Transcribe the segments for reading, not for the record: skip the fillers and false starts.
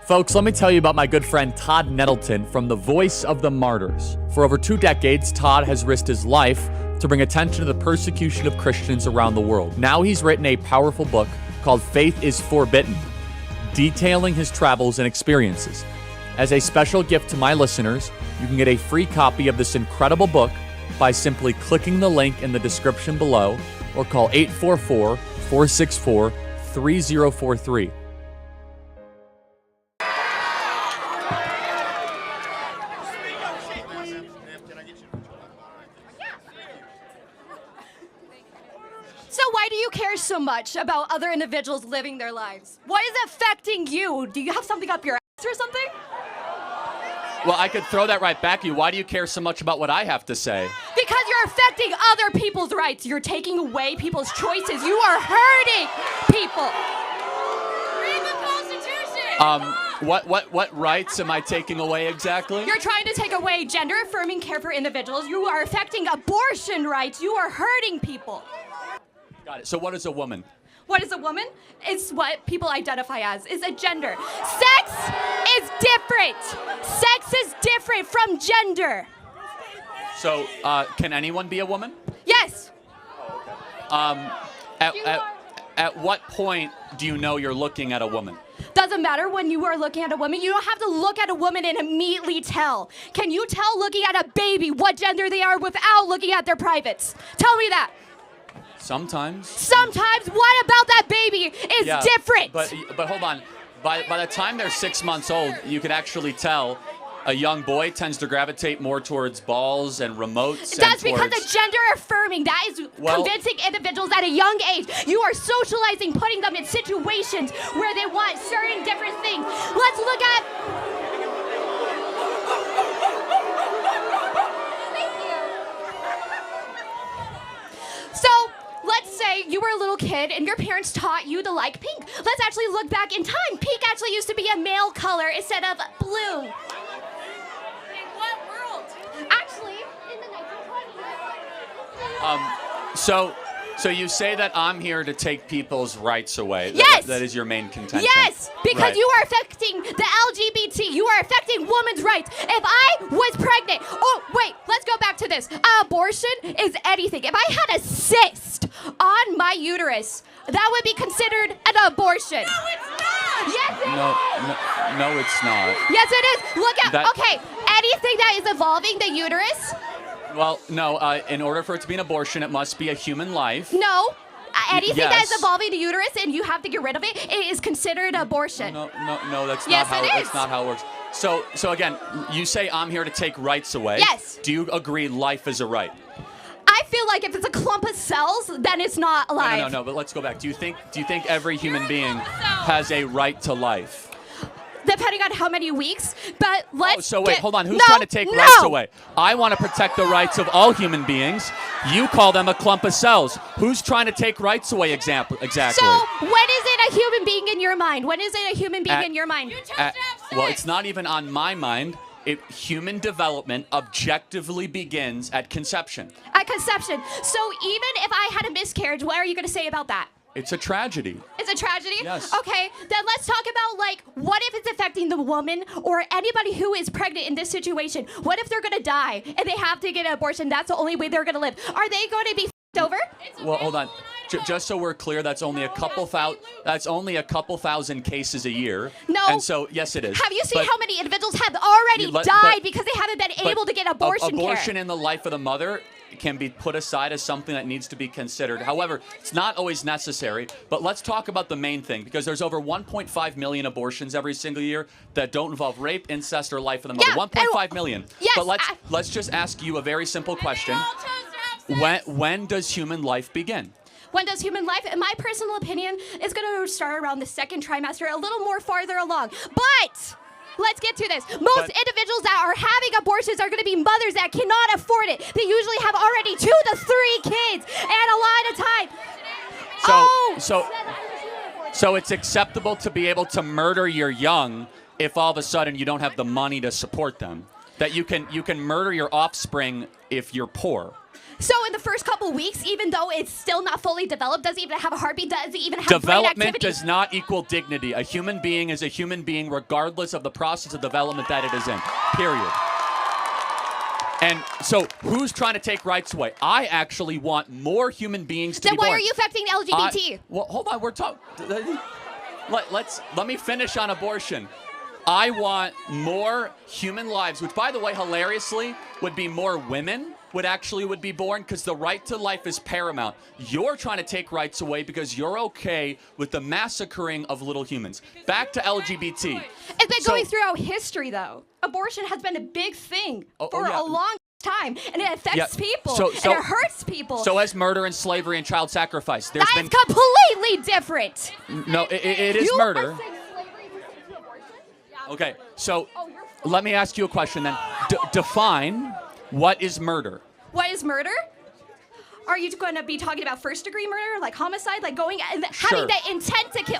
Folks, let me tell you about my good friend Todd Nettleton from The Voice of the Martyrs. For over 2 decades, Todd has risked his life to bring attention to the persecution of Christians around the world. Now he's written a powerful book called Faith is Forbidden, detailing his travels and experiences. As a special gift to my listeners, you can get a free copy of this incredible book by simply clicking the link in the description below or call 844-464-3043. So why do you care so much about other individuals living their lives? Why is it affecting you? Do you have something up your ass or something? Well, I could throw that right back at you. Why do you care so much about what I have to say? Because you're affecting other people's rights. You're taking away people's choices. You are hurting people. Read the Constitution. What rights am I taking away exactly? You're trying to take away gender-affirming care for individuals. You are affecting abortion rights. You are hurting people. Got it. So what is a woman? What is a woman? It's what people identify as. It's a gender. Sex is different. Sex is different from gender. So can anyone be a woman? Yes. At what point do you know you're looking at a woman? Doesn't matter when you are looking at a woman. You don't have to look at a woman and immediately tell. Can you tell looking at a baby what gender they are without looking at their privates? Tell me that. Sometimes. Sometimes. What about that baby is different? But hold on. By the time they're 6 months old, you can actually tell a young boy tends to gravitate more towards balls and remotes. That's because of gender affirming. That is convincing individuals at a young age. You are socializing, putting them in situations where they want certain different things. Let's look at... So, let's say you were a little kid and your parents taught you to like pink. Let's actually look back in time. Pink actually used to be a male color instead of blue. In what world? Actually, in the 1920s. So you say that I'm here to take people's rights away. Yes. That is your main contention. Yes, because right. you are affecting the LGBT. You are affecting women's rights. If I was pregnant, oh wait, let's go back to this. Abortion is anything. If I had a cyst on my uterus, that would be considered an abortion. No, it's not. Yes, it is. No, it's not. Yes, it is. Look at, That- okay, anything that is evolving the uterus, Well, no. In order for it to be an abortion, it must be a human life. no. Anything that yes. is evolving the uterus and you have to get rid of it, it is considered abortion. No. That's Yes, not how. it is. That's not how it works. So again, you say I'm here to take rights away. Yes. Do you agree life is a right? I feel like if it's a clump of cells, then it's not alive. No. But let's go back. Do you think every human being has a right to life? Depending on how many weeks, but let's So wait, get- hold on. Who's No, trying to take no. rights away? I want to protect the rights of all human beings. You call them a clump of cells. Who's trying to take rights away exactly? So when is it a human being in your mind? When is it a human being At- in your mind? You chose to have Well, sex. it's not even on my mind. Human development objectively begins at conception. At conception. So even if I had a miscarriage, what are you going to say about that? It's a tragedy. It's a tragedy? Yes. Okay, then let's talk about, like, what if it's affecting the woman or anybody who is pregnant in this situation? What if they're going to die and they have to get an abortion? That's the only way they're going to live. Are they going to be f***ed over? Well, hold on. Just so we're clear, that's only a couple thousand cases a year. No. And so, yes, it is. Have you seen But how many individuals have already You let- died but- because they haven't been but able to get abortion care? Abortion in the life of the mother can be put aside as something that needs to be considered. However, it's not always necessary. But let's talk about the main thing, because there's over 1.5 million abortions every single year that don't involve rape, incest, or life of the mother. Yeah, 1.5 million. yes, But let's just ask you a very simple question. They all chose to have sex. When does human life begin? When does human life, in my personal opinion, is going to start around the second trimester, a little more farther along. But let's get to this. Most individuals that are having abortions are going to be mothers that cannot afford it. They usually have already 2 to 3 kids and a lot of time. So it's acceptable to be able to murder your young if all of a sudden you don't have the money to support them. that you can murder your offspring if you're poor. So in the first couple weeks, even though it's still not fully developed, doesn't even have a heartbeat, doesn't even have brain Development activity. does not equal dignity. A human being is a human being regardless of the process of development that it is in. Period. And so who's trying to take rights away? I actually want more human beings to Then be born. why are you affecting the LGBT? Well, hold on. We're talking. Let me finish on abortion. I want more human lives, which, by the way, hilariously, would be more women would be born, because the right to life is paramount. You're trying to take rights away because you're okay with the massacring of little humans. Back to LGBT. It's been going throughout history, though. Abortion has been a big thing for a long time, and it affects people, and it hurts people. So has murder and slavery and child sacrifice. That's completely different. No, it is murder. Okay, so let me ask you a question then. Define what is murder. What is murder? Are you going to be talking about first-degree murder, like homicide, like going and having the intent to kill?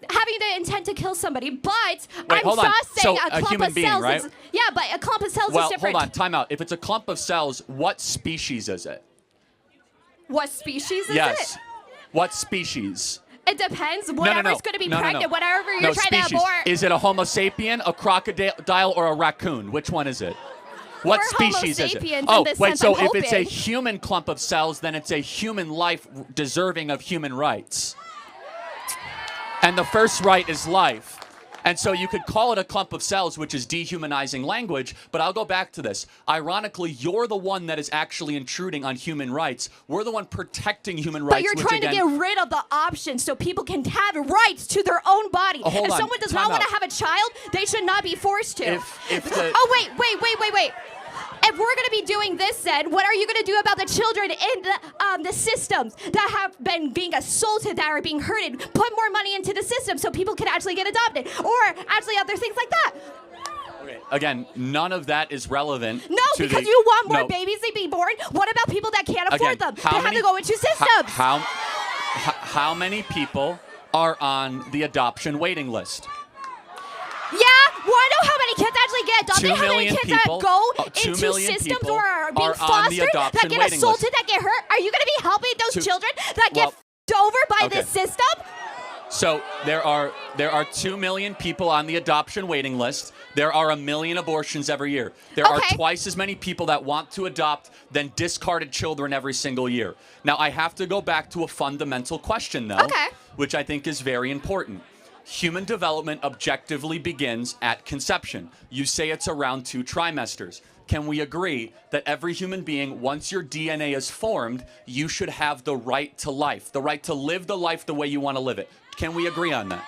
Having the intent to kill somebody, but I'm just saying a clump of cells right? is, yeah, but a clump of cells is different. Well, hold on, time out. If it's a clump of cells, what species is it? What species is it? Yes. What species? It depends. Whatever's going to be pregnant, whatever you're trying to abort. Is it a Homo sapien, a crocodile, or a raccoon? Which one is it? What species is it? Oh, wait, so if it's a human clump of cells, then it's a human life deserving of human rights. And the first right is life. And so you could call it a clump of cells, which is dehumanizing language, but I'll go back to this. Ironically, you're the one that is actually intruding on human rights. We're the one protecting human rights. But you're trying to get rid of the options so people can have rights to their own body. If someone does not want to have a child, they should not be forced to. Oh, wait. If we're going to be doing this, then what are you going to do about the children in the systems that have been being assaulted, that are being hurted? Put more money into the system so people can actually get adopted, or actually other things like that. Okay. Again, none of that is relevant. No, because you want more babies to be born. What about people that can't afford them? They have to go into systems. How many people are on the adoption waiting list? Yeah, well, I know how many kids actually get adopted, how many kids that go into systems or are being fostered, that get assaulted, that get hurt. Are you going to be helping those children that get f***ed over by this system? So there are 2 million people on the adoption waiting list. There are 1 million abortions every year. There are twice as many people that want to adopt than discarded children every single year. Now, I have to go back to a fundamental question, though, which I think is very important. Human development objectively begins at conception. You say it's around 2 trimesters. Can we agree that every human being, once your DNA is formed, you should have the right to life, the right to live the life the way you want to live it? Can we agree on that?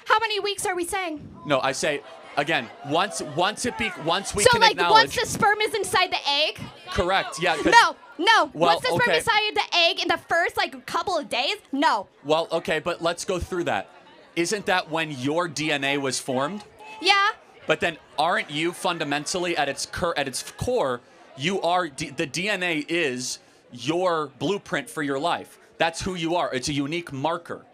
How many weeks are we saying? No, I say, again, once we can acknowledge. So, like, once the sperm is inside the egg? Correct, yeah. No. Once the sperm is inside the egg in the first, couple of days? No. Well, okay, but let's go through that. Isn't that when your DNA was formed? Yeah. But then aren't you fundamentally at its core, you are the DNA is your blueprint for your life. That's who you are. It's a unique marker.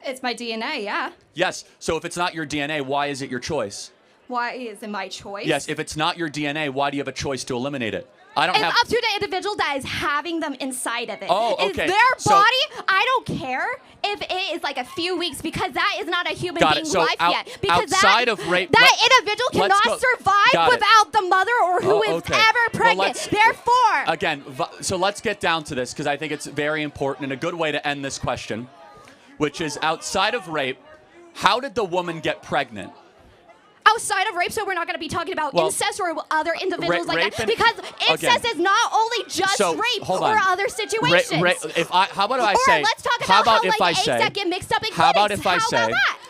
It's my DNA, yeah. Yes. So if it's not your DNA, why is it your choice? Why is it my choice? Yes. If it's not your DNA, why do you have a choice to eliminate it? It's up to the individual that is having them inside of it. Oh, okay. It's their body. I don't care if it is like a few weeks, because that is not a human being life yet. Because outside of rape, that individual cannot survive without the mother or who is ever pregnant. Therefore. Again, so let's get down to this, because I think it's very important and a good way to end this question, which is outside of rape, how did the woman get pregnant? Outside of rape, so we're not going to be talking about incest or other individuals like that, because incest is not only just rape or other situations. How about if I say? Let's talk about how eggs that get mixed up in clinics.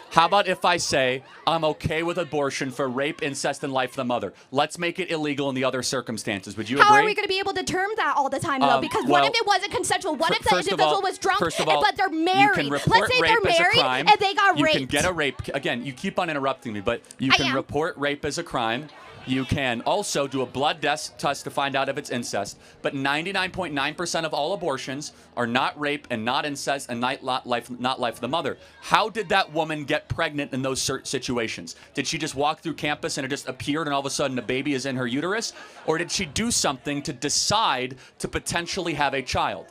How about if I say I'm okay with abortion for rape, incest, and life of the mother? Let's make it illegal in the other circumstances. Would you agree? How are we going to be able to term that all the time, though? Because what if it wasn't consensual? What if the individual was drunk, but they're married? Let's say they're married and they got raped. You can get a rape. Again, you keep on interrupting me, but you can report rape as a crime. You can also do a blood test to find out if it's incest. But 99.9% of all abortions are not rape and not incest and not life of the mother. How did that woman get pregnant in those situations? Did she just walk through campus and it just appeared and all of a sudden a baby is in her uterus? Or did she do something to decide to potentially have a child?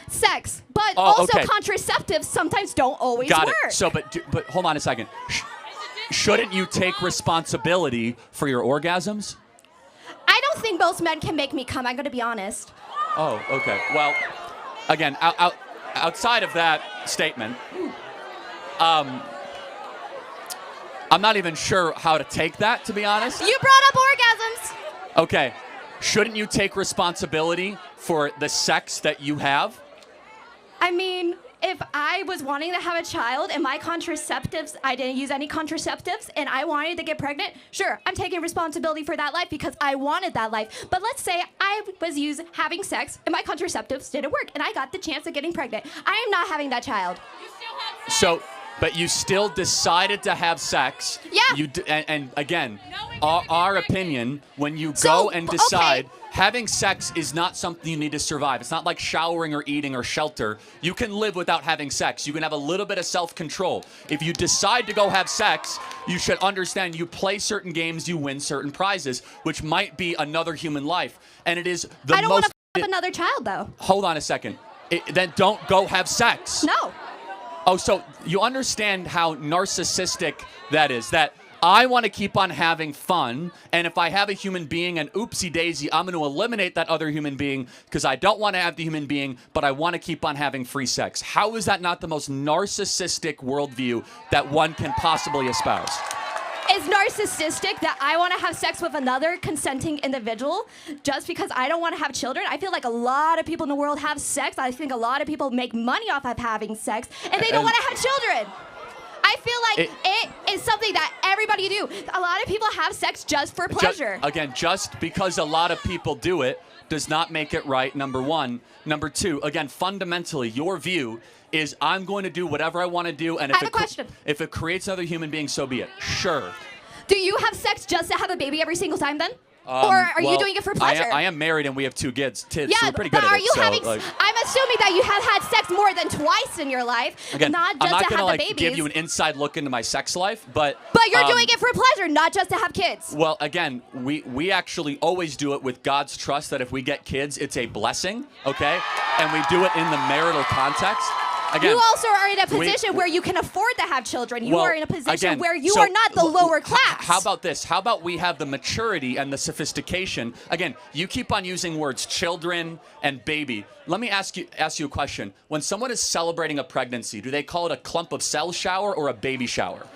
Sex, but also contraceptives sometimes don't always Got work. it. So, but hold on a second. Shouldn't you take responsibility for your orgasms? I don't think most men can make me come. I'm going to be honest. Oh, okay. Well, again, outside of that statement, I'm not even sure how to take that, to be honest. You brought up orgasms. Okay. Shouldn't you take responsibility for the sex that you have? I mean, if I was wanting to have a child and my contraceptives, I didn't use any contraceptives, and I wanted to get pregnant, sure, I'm taking responsibility for that life because I wanted that life. But let's say I was having sex and my contraceptives didn't work and I got the chance of getting pregnant. I am not having that child. You still have sex. So, but you still decided to have sex. Yeah. And again, No, our opinion, when you So, go and decide, okay. having sex is not something you need to survive. It's not like showering or eating or shelter. You can live without having sex. You can have a little bit of self-control. If you decide to go have sex, you should understand you play certain games, you win certain prizes, which might be another human life. And it is the I don't want most... to have another child, though. Hold on a second. Then don't go have sex. No. Oh, so you understand how narcissistic that is, that I want to keep on having fun, and if I have a human being and oopsie daisy, I'm going to eliminate that other human being because I don't want to have the human being, but I want to keep on having free sex. How is that not the most narcissistic worldview that one can possibly espouse? It's narcissistic that I want to have sex with another consenting individual just because I don't want to have children. I feel like a lot of people in the world have sex. I think a lot of people make money off of having sex, and they don't want to have children. I feel like it is something that everybody do. A lot of people have sex just for pleasure. Just because a lot of people do it does not make it right, number one. Number two, again, fundamentally, your view is I'm going to do whatever I want to do, and I have a question. If it creates another human being, so be it. Sure. Do you have sex just to have a baby every single time then? Or are you doing it for pleasure? I am married and we have 2 kids, so Yeah, we're pretty but good at are it. you so, having? like, I'm assuming that you have had sex more than twice in your life, again, not I'm just not to gonna have the babies. give you an inside look into my sex life, but But you're doing it for pleasure, not just to have kids. Well, again, we actually always do it with God's trust that if we get kids, it's a blessing, okay? And we do it in the marital context. Again, You also are in a position where you can afford to have children. You are in a position where you are not the lower class. How about this? How about we have the maturity and the sophistication? Again, you keep on using words children and baby. Let me ask you a question. When someone is celebrating a pregnancy, do they call it a clump of cell shower or a baby shower?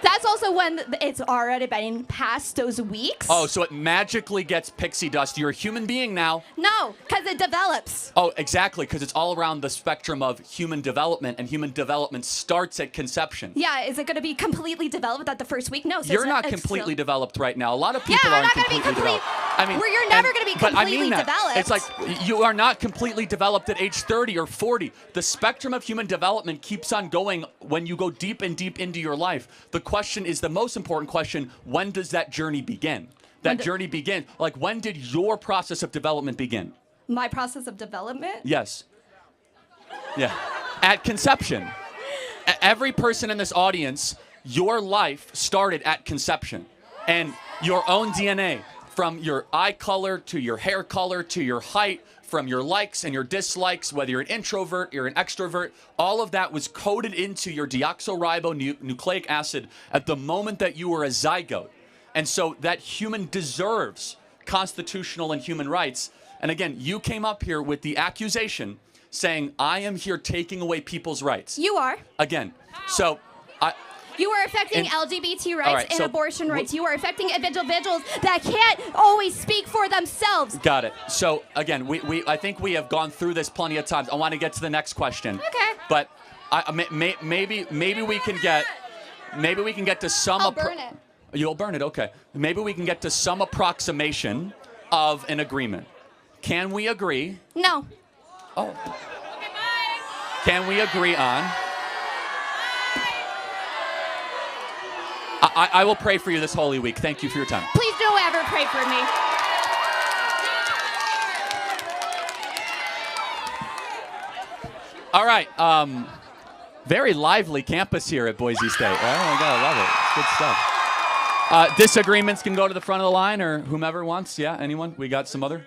That's also when it's already been past those weeks. Oh, so it magically gets pixie dust. You're a human being now. No, because it develops. Oh, exactly, because it's all around the spectrum of human development, and human development starts at conception. Yeah, is it going to be completely developed at the first week? No. So You're not completely developed right now. A lot of people aren't completely developed. I mean, where you're never going to be completely developed. It's like you are not completely developed at age 30 or 40. The spectrum of human development keeps on going when you go deep and deep into your life. The question is the most important question: when does that journey begin? That journey begin. Like, when did your process of development begin? My process of development? Yes. Yeah. At conception. Every person in this audience, your life started at conception. And your own DNA, from your eye color to your hair color to your height, from your likes and your dislikes, whether you're an introvert, you're an extrovert, all of that was coded into your deoxyribonucleic acid at the moment that you were a zygote. And so that human deserves constitutional and human rights. And again, you came up here with the accusation saying, I am here taking away people's rights. You are. Again, so You are affecting LGBT rights right, and so abortion rights. You are affecting individuals that can't always speak for themselves. Got it. So again, I think we have gone through this plenty of times. I want to get to the next question. Okay. But maybe we can get to some. I'll burn it. You'll burn it. Okay. Maybe we can get to some approximation of an agreement. Can we agree? No. Oh. Okay, bye. Can we agree on? I will pray for you this Holy Week. Thank you for your time. Please don't ever pray pray for me. All right. Very lively campus here at Boise State. Oh, my God, I love it. Good stuff. Disagreements can go to the front of the line or whomever wants. Yeah, anyone? We got some other?